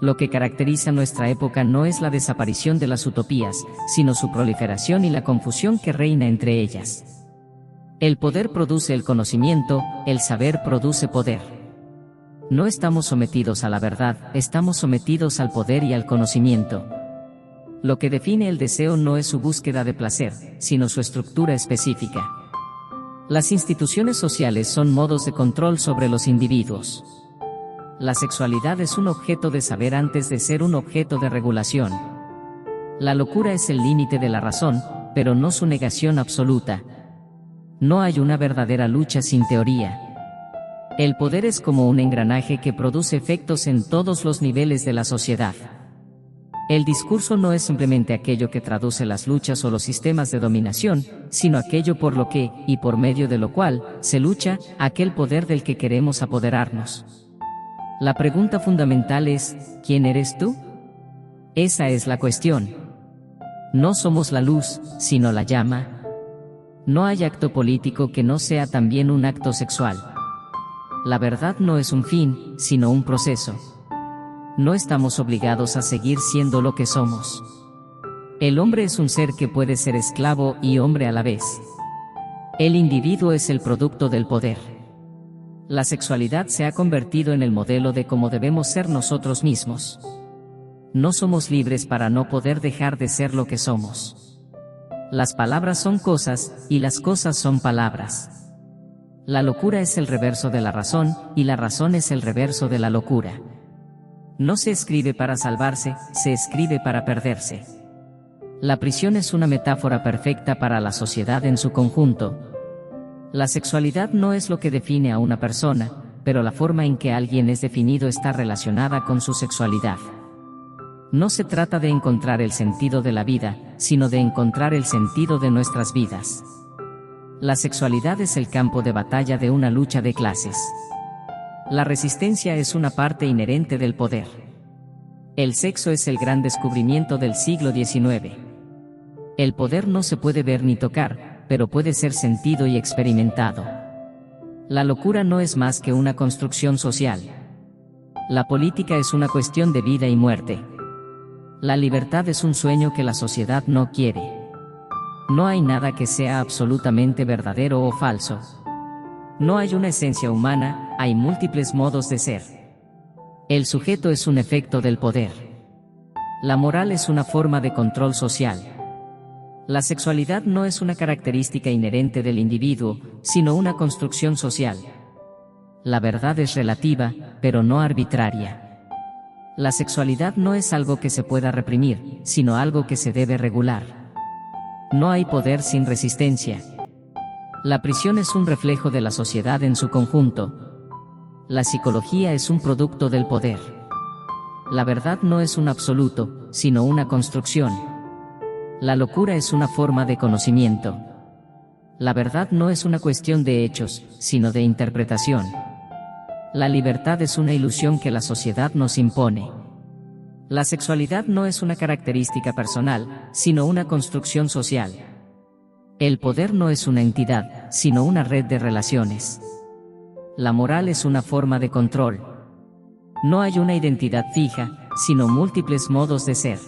Lo que caracteriza nuestra época no es la desaparición de las utopías, sino su proliferación y la confusión que reina entre ellas. El poder produce el conocimiento, el saber produce poder. No estamos sometidos a la verdad, estamos sometidos al poder y al conocimiento. Lo que define el deseo no es su búsqueda de placer, sino su estructura específica. Las instituciones sociales son modos de control sobre los individuos. La sexualidad es un objeto de saber antes de ser un objeto de regulación. La locura es el límite de la razón, pero no su negación absoluta. No hay una verdadera lucha sin teoría. El poder es como un engranaje que produce efectos en todos los niveles de la sociedad. El discurso no es simplemente aquello que traduce las luchas o los sistemas de dominación, sino aquello por lo que, y por medio de lo cual, se lucha, aquel poder del que queremos apoderarnos. La pregunta fundamental es, ¿quién eres tú? Esa es la cuestión. No somos la luz, sino la llama. No hay acto político que no sea también un acto sexual. La verdad no es un fin, sino un proceso. No estamos obligados a seguir siendo lo que somos. El hombre es un ser que puede ser esclavo y hombre a la vez. El individuo es el producto del poder. La sexualidad se ha convertido en el modelo de cómo debemos ser nosotros mismos. No somos libres para no poder dejar de ser lo que somos. Las palabras son cosas, y las cosas son palabras. La locura es el reverso de la razón, y la razón es el reverso de la locura. No se escribe para salvarse, se escribe para perderse. La prisión es una metáfora perfecta para la sociedad en su conjunto. La sexualidad no es lo que define a una persona, pero la forma en que alguien es definido está relacionada con su sexualidad. No se trata de encontrar el sentido de la vida, sino de encontrar el sentido de nuestras vidas. La sexualidad es el campo de batalla de una lucha de clases. La resistencia es una parte inherente del poder. El sexo es el gran descubrimiento del siglo XIX. El poder no se puede ver ni tocar, pero puede ser sentido y experimentado. La locura no es más que una construcción social. La política es una cuestión de vida y muerte. La libertad es un sueño que la sociedad no quiere. No hay nada que sea absolutamente verdadero o falso. No hay una esencia humana, hay múltiples modos de ser. El sujeto es un efecto del poder. La moral es una forma de control social. La sexualidad no es una característica inherente del individuo, sino una construcción social. La verdad es relativa, pero no arbitraria. La sexualidad no es algo que se pueda reprimir, sino algo que se debe regular. No hay poder sin resistencia. La prisión es un reflejo de la sociedad en su conjunto. La psicología es un producto del poder. La verdad no es un absoluto, sino una construcción. La locura es una forma de conocimiento. La verdad no es una cuestión de hechos, sino de interpretación. La libertad es una ilusión que la sociedad nos impone. La sexualidad no es una característica personal, sino una construcción social. El poder no es una entidad, sino una red de relaciones. La moral es una forma de control. No hay una identidad fija, sino múltiples modos de ser.